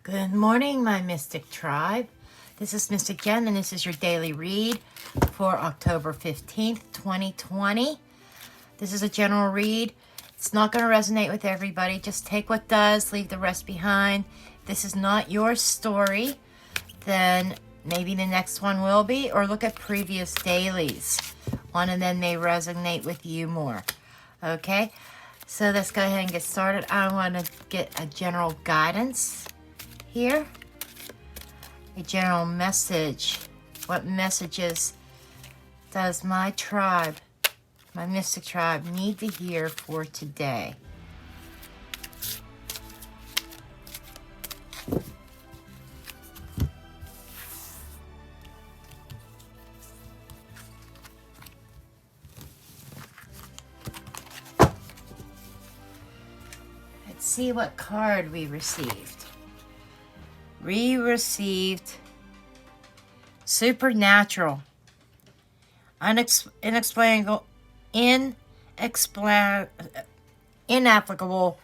Good morning, my Mystic Tribe. This is Mystic Jenn, and this is your daily read for October 15th, 2020. This is a general read. It's not going to resonate with everybody. Just take what does, leave the rest behind. If this is not your story, then maybe the next one will be, or look at previous dailies. One of them may resonate with you more. Okay? So let's go ahead and get started. I want to get a general guidance here. A general message. What messages does my tribe, my Mystic Tribe, need to hear for today? Let's see what card we received. We received supernatural, inexplicable, inapplicable,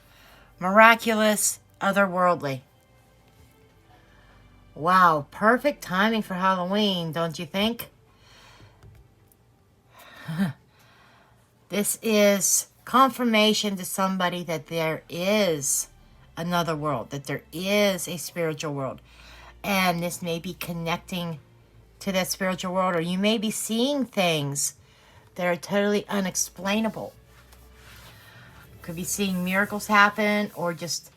miraculous, otherworldly. Wow, perfect timing for Halloween, don't you think? This is confirmation to somebody that there is another world, that there is a spiritual world. And this may be connecting to that spiritual world, or you may be seeing things that are totally unexplainable. Could be seeing miracles happen, or just,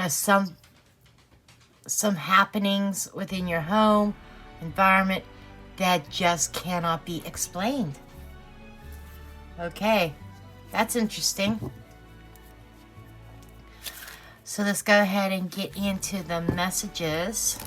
some happenings within your home environment that just cannot be explained. Okay, that's interesting. So let's go ahead and get into the messages.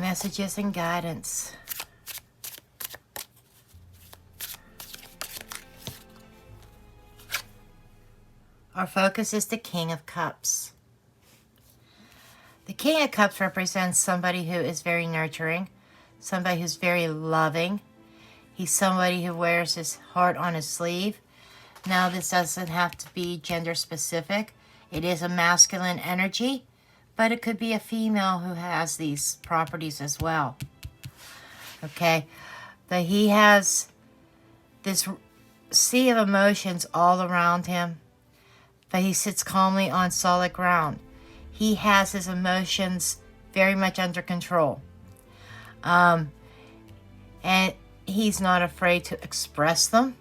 Messages and guidance. Our focus is the King of Cups. The King of Cups represents somebody who is very nurturing, somebody who's very loving. He's somebody who wears his heart on his sleeve. Now, this doesn't have to be gender specific. It is a masculine energy, but it could be a female who has these properties as well. Okay, but he has this sea of emotions all around him, but he sits calmly on solid ground. He has his emotions very much under control. And he's not afraid to express them.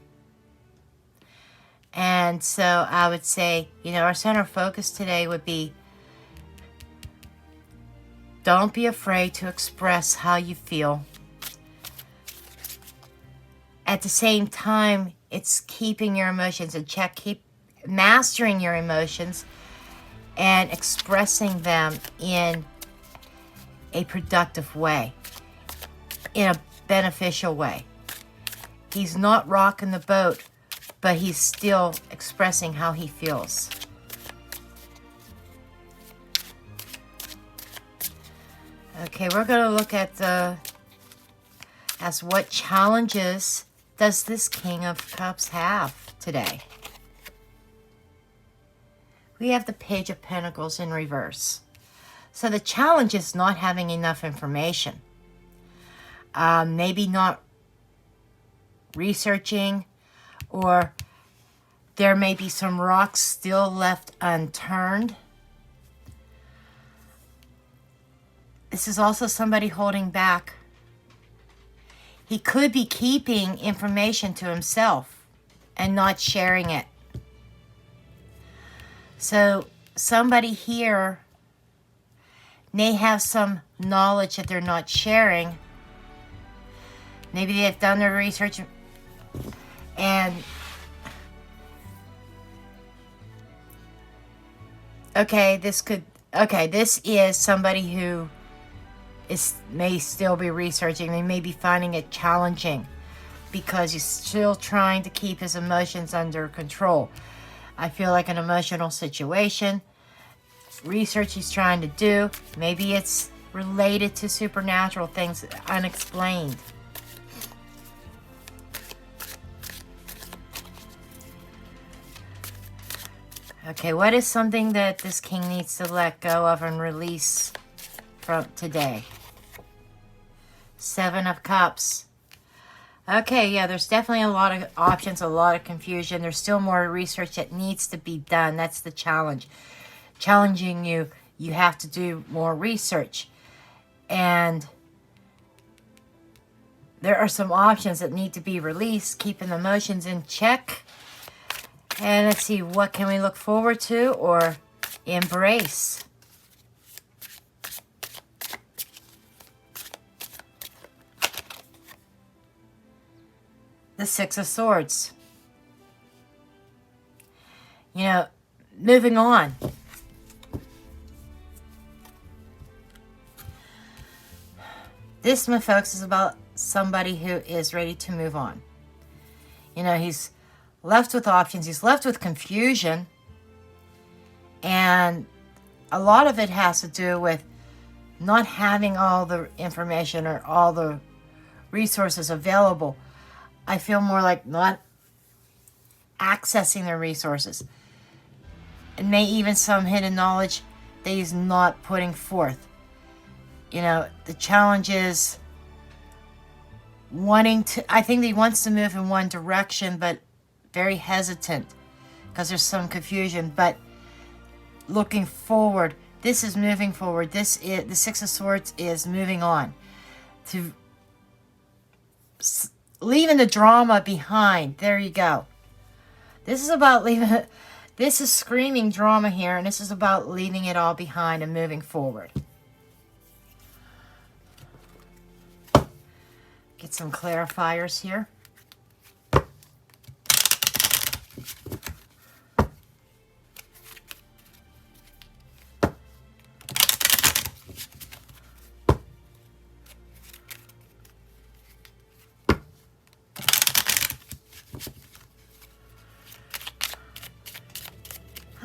And so I would say, our center focus today would be, don't be afraid to express how you feel. At the same time, it's keeping your emotions in check, keep mastering your emotions and expressing them in a productive way, in a beneficial way. He's not rocking the boat, but he's still expressing how he feels. Okay, we're going to look at what challenges does this King of Cups have today? We have the Page of Pentacles in reverse. So the challenge is not having enough information. Maybe not researching, or there may be some rocks still left unturned. This is also somebody holding back. He could be keeping information to himself and not sharing it. So somebody here may have some knowledge that they're not sharing. Maybe they've done their research and okay, this could Okay, this is somebody who may still be researching. They may be finding it challenging because he's still trying to keep his emotions under control. I feel like an emotional situation. Research he's trying to do. Maybe it's related to supernatural things, unexplained. Okay, what is something that this king needs to let go of and release from today? 7 of Cups. Okay, yeah, there's definitely a lot of options, a lot of confusion. There's still more research that needs to be done. That's the challenge. Challenging you, you have to do more research. And there are some options that need to be released, keeping the emotions in check. And let's see, what can we look forward to or embrace? The 6 of Swords. You know, moving on. This, my folks, is about somebody who is ready to move on. You know, he's left with options. He's left with confusion. And a lot of it has to do with not having all the information or all the resources available. I feel more like not accessing their resources. And maybe even some hidden knowledge that he's not putting forth. You know, the challenge is wanting to, I think he wants to move in one direction, but very hesitant because there's some confusion. But looking forward, this is moving forward. This is, the 6 of Swords is moving on to leaving the drama behind. There you go. This is about leaving, this is screaming drama here, and this is about leaving it all behind and moving forward. Get some clarifiers here.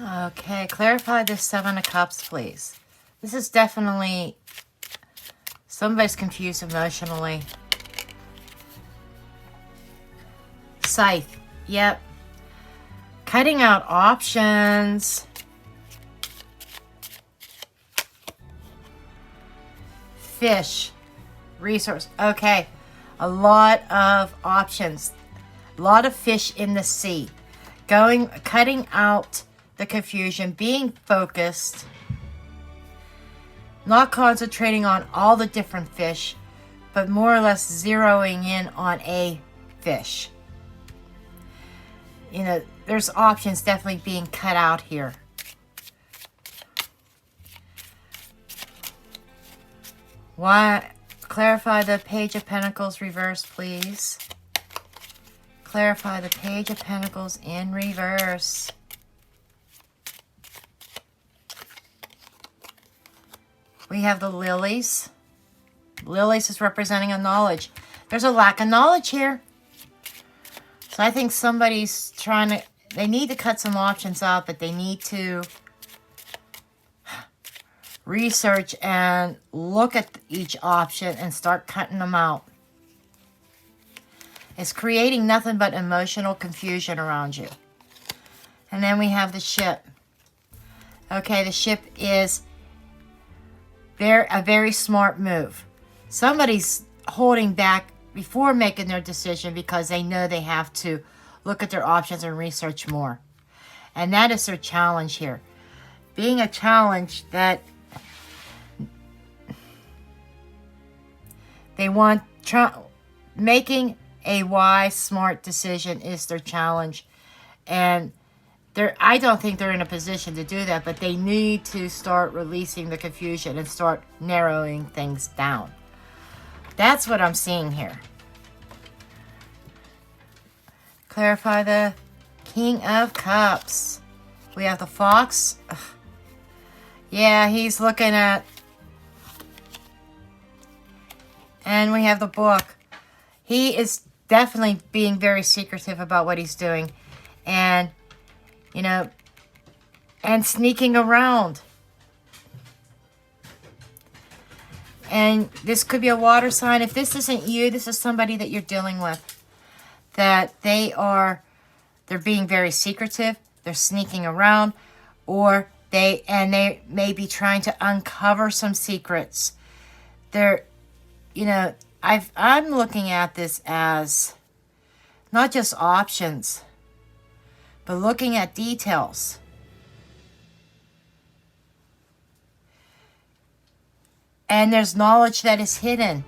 Okay, clarify this 7 of Cups, please. This is definitely somebody's confused emotionally. Scythe, yep. Cutting out options. Fish, resource. Okay, a lot of options. A lot of fish in the sea. Cutting out the confusion, being focused, not concentrating on all the different fish, but more or less zeroing in on a fish. You know, there's options definitely being cut out here. Why? Clarify the Page of Pentacles reverse, please. Clarify the Page of Pentacles in reverse. We have the lilies. Lilies is representing a knowledge. There's a lack of knowledge here. So I think somebody's trying to, they need to cut some options out, but they need to research and look at each option and start cutting them out. It's creating nothing but emotional confusion around you. And then we have the ship. Okay, the ship is a very smart move. Somebody's holding back before making their decision because they know they have to look at their options and research more. And that is their challenge here. Being a challenge that they want, making a wise, smart decision is their challenge. And I don't think they're in a position to do that, but they need to start releasing the confusion and start narrowing things down. That's what I'm seeing here. Clarify the King of Cups. We have the Fox. Ugh. Yeah, he's looking at... And we have the book. He is definitely being very secretive about what he's doing. And, you know, and sneaking around. And this could be a water sign. If this isn't you, this is somebody that you're dealing with. That they're being very secretive. They're sneaking around. Or they may be trying to uncover some secrets. They're, you know, I'm looking at this as not just options, but looking at details. And there's knowledge that is hidden.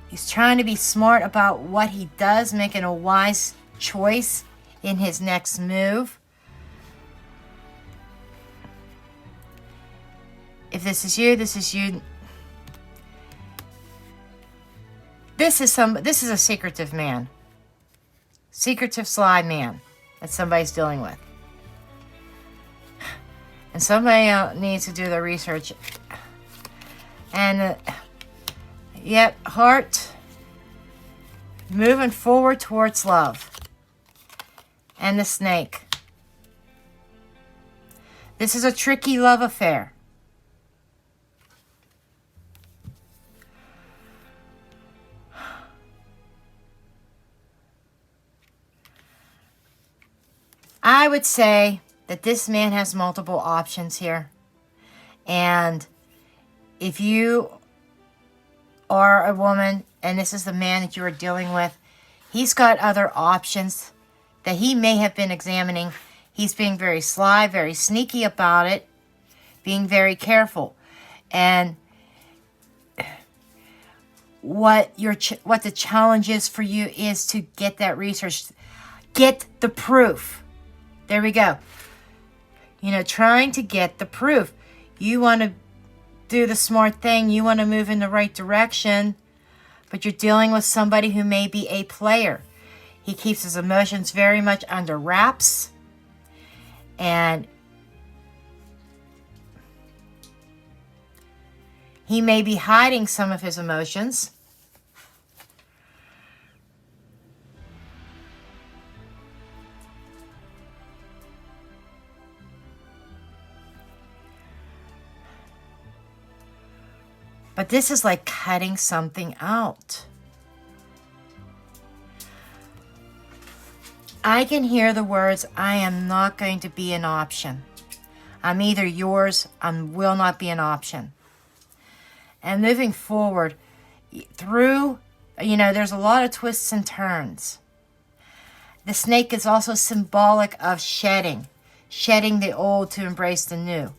He's trying to be smart about what he does, making a wise choice in his next move. If this is you, this is you. This is a secretive man. Secretive, sly man that somebody's dealing with. And somebody needs to do the research. And yet, heart moving forward towards love. And the snake. This is a tricky love affair. I would say that this man has multiple options here. And if you are a woman and this is the man that you are dealing with, he's got other options that he may have been examining. He's being very sly, very sneaky about it, being very careful. And what the challenge is for you is to get that research, get the proof. There we go. You know, trying to get the proof. You want to do the smart thing. You want to move in the right direction. But you're dealing with somebody who may be a player. He keeps his emotions very much under wraps. And he may be hiding some of his emotions. But this is like cutting something out. I can hear the words, I am not going to be an option. I'm either yours, I will not be an option. And moving forward, through, you know, there's a lot of twists and turns. The snake is also symbolic of shedding. Shedding the old to embrace the new.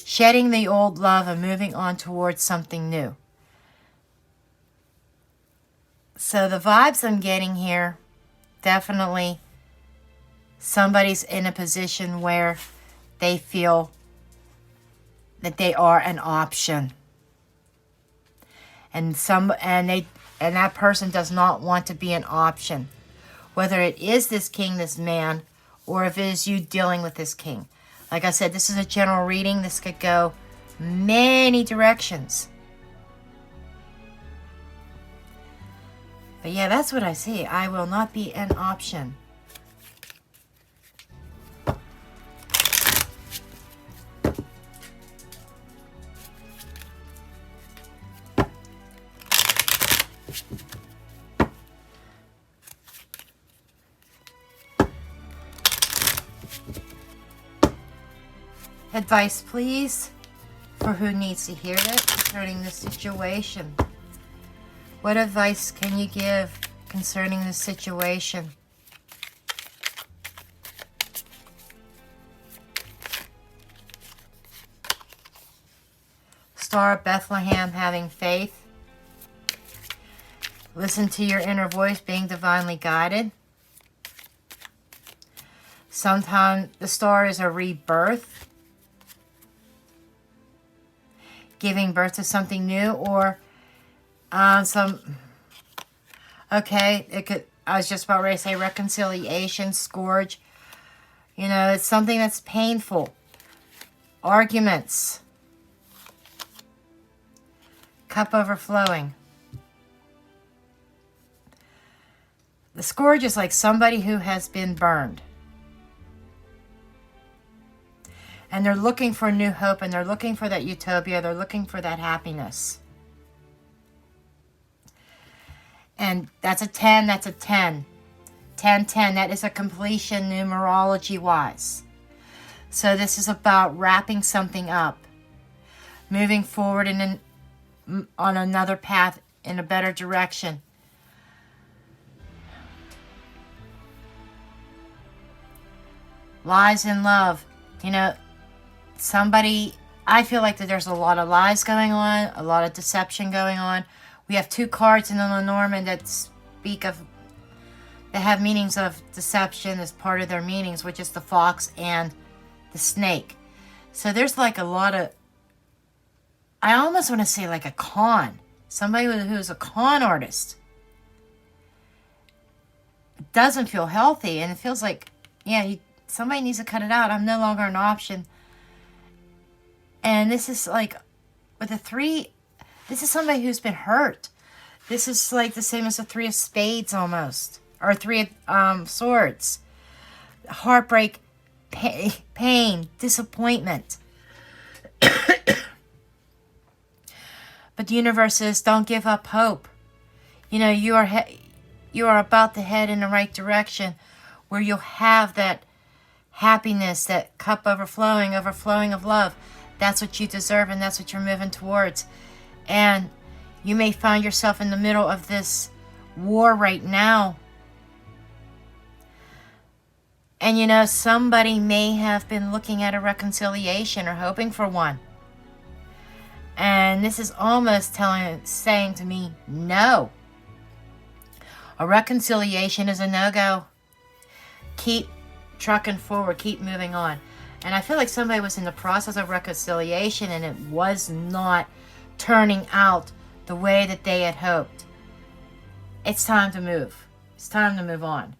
Shedding the old love and moving on towards something new. So the vibes I'm getting here, definitely somebody's in a position where they feel that they are an option. And that person does not want to be an option. Whether it is this king, this man, or if it is you dealing with this king. Like I said, this is a general reading. This could go many directions. But yeah, that's what I see. I will not be an option. Advice, please, for who needs to hear it concerning this situation. What advice can you give concerning this situation? Star of Bethlehem, having faith. Listen to your inner voice, being divinely guided. Sometimes the star is a rebirth. Giving birth to something new, or it could, I was just about ready to say reconciliation, scourge. You know, it's something that's painful. Arguments. Cup overflowing. The scourge is like somebody who has been burned. And they're looking for new hope, and they're looking for that utopia. They're looking for that happiness. And that's a 10, that's a 10. 10, 10, that is a completion numerology-wise. So this is about wrapping something up. Moving forward on another path in a better direction. Lies in love. You know, I feel like that there's a lot of lies going on, a lot of deception going on. We have 2 cards in the Lenormand that have meanings of deception as part of their meanings, which is the fox and the snake. So there's like a lot of, I almost want to say like a con. Somebody who's a con artist. It doesn't feel healthy, and it feels like, yeah, somebody needs to cut it out. I'm no longer an option. And this is like, with a 3, this is somebody who's been hurt. This is like the same as the 3 of spades almost. Or 3 of swords. Heartbreak, pain, disappointment. But the universe says, don't give up hope. You know, you are about to head in the right direction, where you'll have that happiness, that cup overflowing of love. That's what you deserve, and that's what you're moving towards. And you may find yourself in the middle of this war right now. And you know, somebody may have been looking at a reconciliation or hoping for one. And this is almost saying to me, no. A reconciliation is a no-go. Keep trucking forward, keep moving on. And I feel like somebody was in the process of reconciliation and it was not turning out the way that they had hoped. It's time to move. It's time to move on.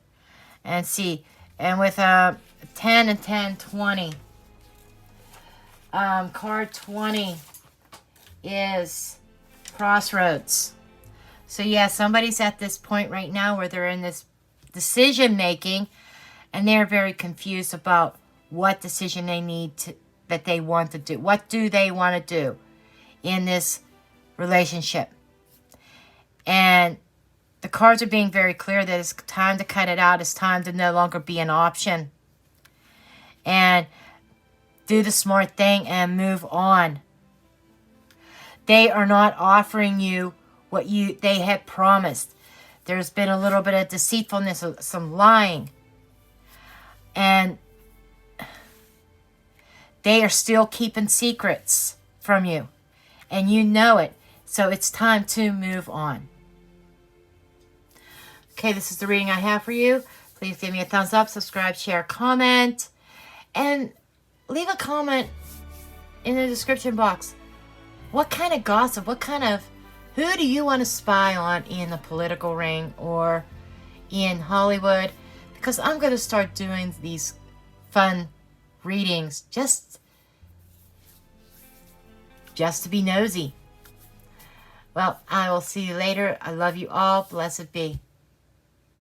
And see, and with 10 and 10, 20. Card 20 is crossroads. So yeah, somebody's at this point right now where they're in this decision making and they're very confused about what decision that they want to do. What do they want to do in this relationship? And the cards are being very clear that it's time to cut it out. It's time to no longer be an option. And do the smart thing and move on. They are not offering you what they had promised. There's been a little bit of deceitfulness, some lying. And they are still keeping secrets from you. And you know it. So it's time to move on. Okay, this is the reading I have for you. Please give me a thumbs up, subscribe, share, comment. And leave a comment in the description box. What kind of gossip, who do you want to spy on in the political ring or in Hollywood? Because I'm going to start doing these fun readings just to be nosy. Well, I will see you later. I love you all. Blessed be.